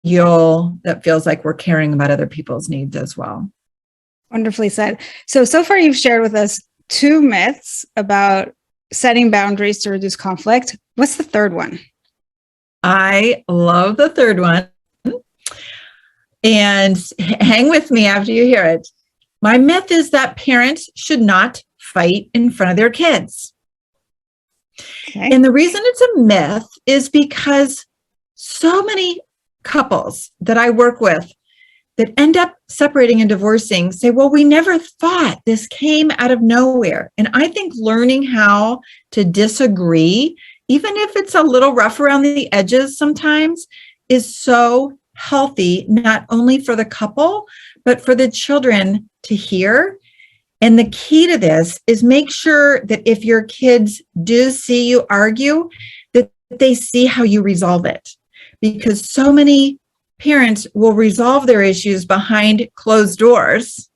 collegial, that feels like we're caring about other people's needs as well. Wonderfully said. So far you've shared with us 2 myths about setting boundaries to reduce conflict. What's the third one? I love the third one. And hang with me after you hear it. My myth is that parents should not fight in front of their kids. Okay. And the reason it's a myth is because so many couples that I work with that end up separating and divorcing say, well, we never thought, this came out of nowhere. And I think learning how to disagree, even if it's a little rough around the edges sometimes, is so healthy, not only for the couple, but for the children to hear. And the key to this is make sure that if your kids do see you argue, that they see how you resolve it. Because so many parents will resolve their issues behind closed doors.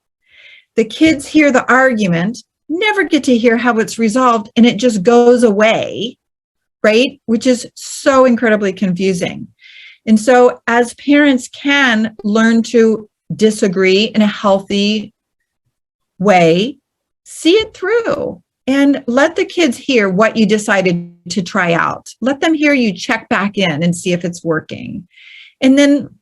The kids hear the argument, never get to hear how it's resolved, and it just goes away, right? Which is so incredibly confusing. And so as parents can learn to disagree in a healthy way, see it through and let the kids hear what you decided to try out. Let them hear you check back in and see if it's working. And then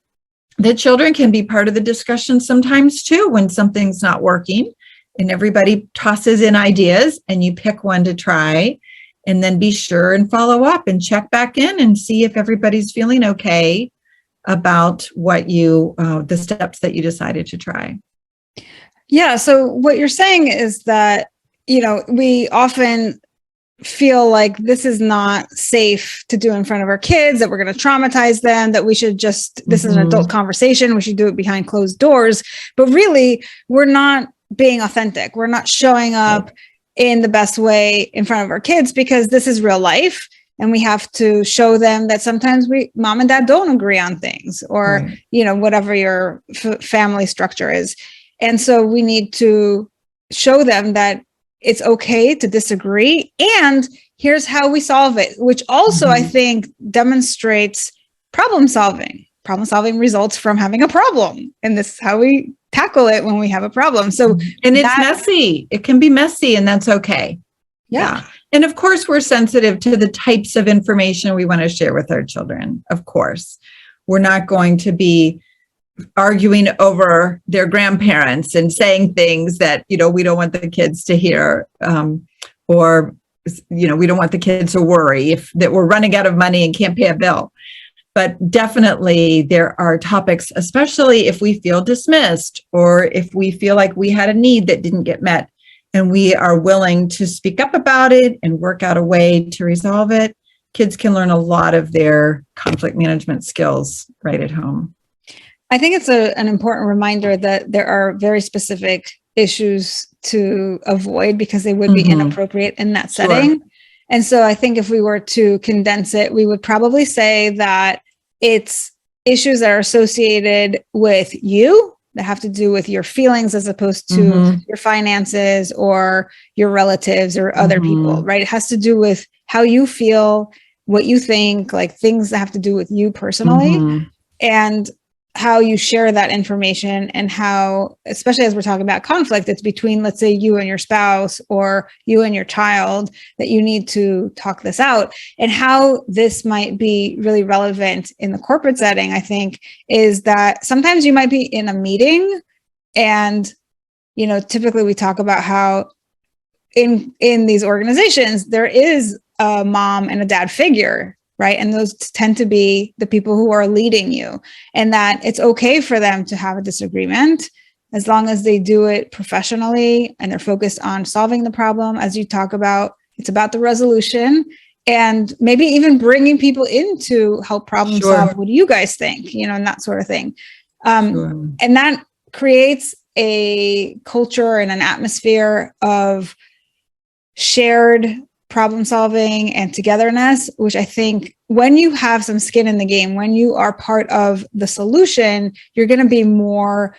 the children can be part of the discussion sometimes too when something's not working, and everybody tosses in ideas and you pick one to try. And then be sure and follow up and check back in and see if everybody's feeling okay about what the steps that you decided to try. Yeah. So what you're saying is that, we often feel like this is not safe to do in front of our kids, that we're going to traumatize them, that we should this is an adult conversation, we should do it behind closed doors. But really, we're not being authentic. We're not showing up in the best way in front of our kids, because this is real life. And we have to show them that sometimes mom and dad don't agree on things, or, whatever your family structure is. And so we need to show them that it's okay to disagree. And here's how we solve it, which also I think demonstrates problem solving. Problem solving results from having a problem. And this is how we tackle it when we have a problem. So, and it's messy. It can be messy, and that's okay. Yeah. And of course, we're sensitive to the types of information we want to share with our children. Of course, we're not going to be arguing over their grandparents and saying things that, we don't want the kids to hear, or, we don't want the kids to worry that we're running out of money and can't pay a bill. But definitely there are topics, especially if we feel dismissed or if we feel like we had a need that didn't get met, and we are willing to speak up about it and work out a way to resolve it. Kids can learn a lot of their conflict management skills right at home. I think it's an important reminder that there are very specific issues to avoid because they would be inappropriate in that setting. Sure. And so I think if we were to condense it, we would probably say that it's issues that are associated with you, that have to do with your feelings as opposed to your finances or your relatives or other people, right? It has to do with how you feel, what you think, like things that have to do with you personally, and how you share that information, and how, especially as we're talking about conflict, it's between, let's say, you and your spouse or you and your child, that you need to talk this out. And how this might be really relevant in the corporate setting, I think, is that sometimes you might be in a meeting and, typically we talk about how in these organizations, there is a mom and a dad figure, right? And those tend to be the people who are leading you, and that it's okay for them to have a disagreement as long as they do it professionally and they're focused on solving the problem. As you talk about, it's about the resolution, and maybe even bringing people in to help problem solve. What do you guys think? And that sort of thing. And that creates a culture and an atmosphere of shared problem solving and togetherness, which I think when you have some skin in the game, when you are part of the solution, you're going to be more,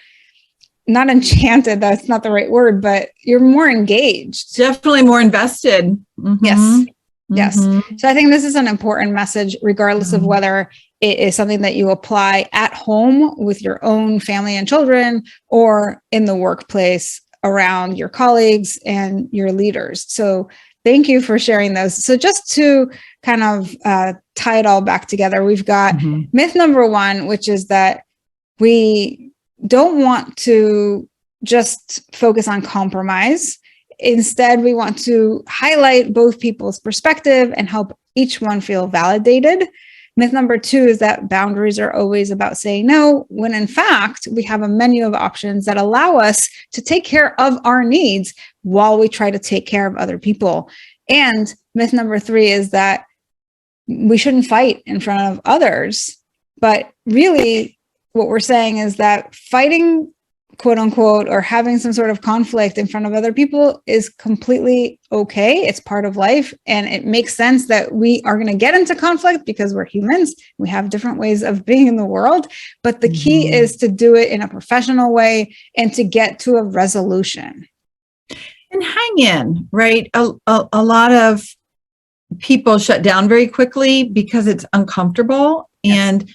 not enchanted, that's not the right word, but you're more engaged. Definitely more invested. Yes. So I think this is an important message, regardless of whether it is something that you apply at home with your own family and children, or in the workplace around your colleagues and your leaders. So thank you for sharing those. So just to kind of tie it all back together, we've got myth number one, which is that we don't want to just focus on compromise. Instead, we want to highlight both people's perspective and help each one feel validated. Myth number two is that boundaries are always about saying no, when in fact, we have a menu of options that allow us to take care of our needs while we try to take care of other people. And myth number three is that we shouldn't fight in front of others. But really, what we're saying is that fighting, quote unquote, or having some sort of conflict in front of other people is completely okay. It's part of life. And it makes sense that we are going to get into conflict because we're humans. We have different ways of being in the world. But the key is to do it in a professional way and to get to a resolution. And hang in, right? A lot of people shut down very quickly because it's uncomfortable. Yes. And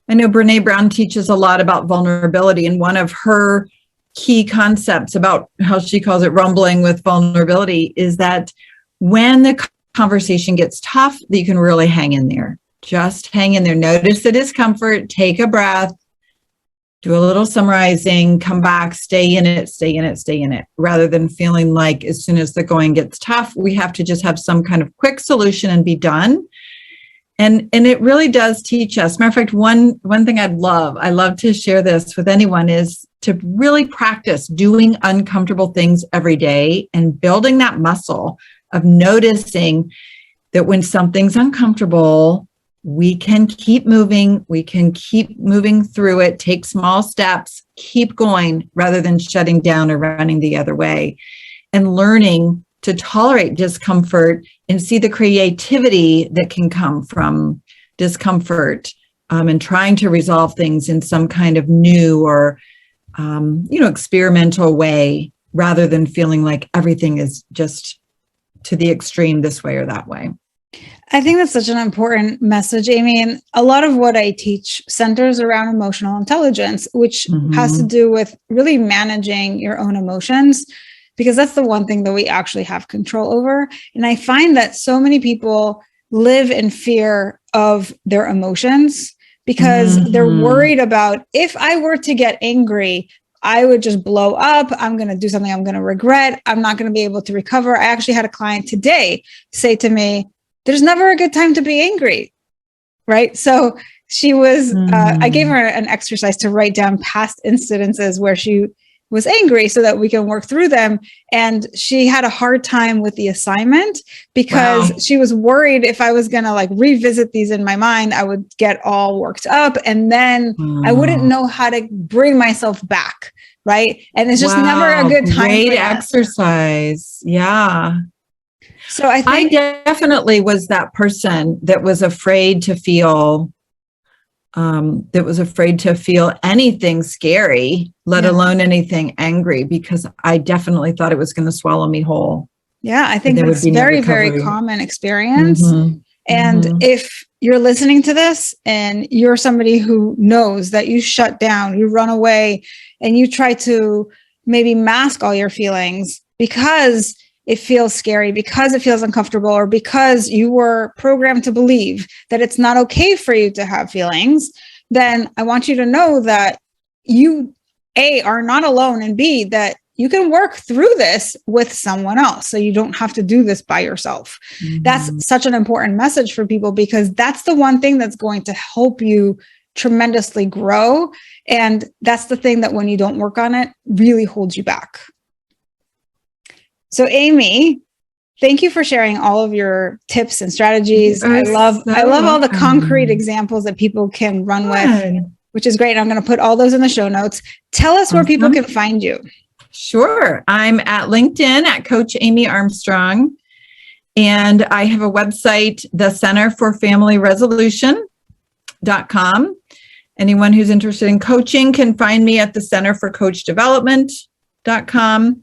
I know Brené Brown teaches a lot about vulnerability, and one of her key concepts about how she calls it rumbling with vulnerability is that when the conversation gets tough, that you can really hang in there. Just hang in there. Notice the discomfort, take a breath, do a little summarizing, come back, stay in it, rather than feeling like as soon as the going gets tough, we have to just have some kind of quick solution and be done. And it really does teach us. Matter of fact, one thing I love to share this with anyone, is to really practice doing uncomfortable things every day and building that muscle of noticing that when something's uncomfortable, we can keep moving. We can keep moving through it, take small steps, keep going rather than shutting down or running the other way, and learning to tolerate discomfort and see the creativity that can come from discomfort, and trying to resolve things in some kind of new or, experimental way, rather than feeling like everything is just to the extreme this way or that way. I think that's such an important message, Amy. And a lot of what I teach centers around emotional intelligence, which has to do with really managing your own emotions, because that's the one thing that we actually have control over. And I find that so many people live in fear of their emotions because they're worried about, if I were to get angry, I would just blow up. I'm going to do something I'm going to regret. I'm not going to be able to recover. I actually had a client today say to me, there's never a good time to be angry, right? So she was, I gave her an exercise to write down past incidences where she was angry so that we can work through them. And she had a hard time with the assignment because she was worried if I was going to revisit these in my mind, I would get all worked up and then I wouldn't know how to bring myself back. Right. And it's just never a good time. Great exercise. Yeah. So I think I definitely was that person that was afraid to feel anything scary, let alone anything angry, because I definitely thought it was going to swallow me whole. Yeah, I think that's very, very common experience. And if you're listening to this and you're somebody who knows that you shut down, you run away, and you try to maybe mask all your feelings because it feels scary, because it feels uncomfortable, or because you were programmed to believe that it's not okay for you to have feelings, then I want you to know that you, A, are not alone, and B, that you can work through this with someone else. So you don't have to do this by yourself. That's such an important message for people, because that's the one thing that's going to help you tremendously grow. And that's the thing that when you don't work on it, really holds you back. So Amy, thank you for sharing all of your tips and strategies. I love all the concrete examples that people can run with, which is great. I'm going to put all those in the show notes. Tell us where people can find you. Sure. I'm at LinkedIn at Coach Amy Armstrong. And I have a website, the Center for Family Resolution.com. Anyone who's interested in coaching can find me at the Center for Coach Development.com.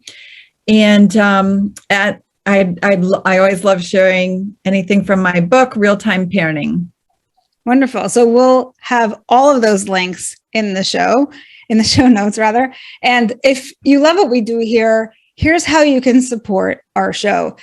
And I always love sharing anything from my book, Real-Time Parenting. Wonderful. So we'll have all of those links in the show notes rather. And if you love what we do here, here's how you can support our show.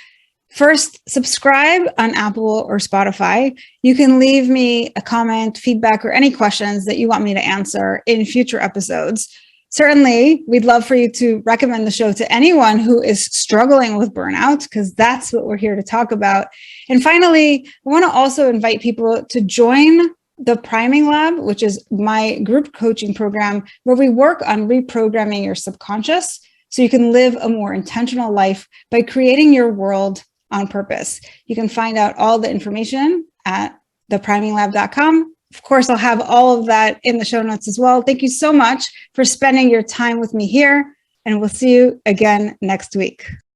First, subscribe on Apple or Spotify. You can leave me a comment, feedback, or any questions that you want me to answer in future episodes. Certainly, we'd love for you to recommend the show to anyone who is struggling with burnout, because that's what we're here to talk about. And finally, I want to also invite people to join the Priming Lab, which is my group coaching program, where we work on reprogramming your subconscious so you can live a more intentional life by creating your world on purpose. You can find out all the information at thepriminglab.com. Of course, I'll have all of that in the show notes as well. Thank you so much for spending your time with me here, and we'll see you again next week.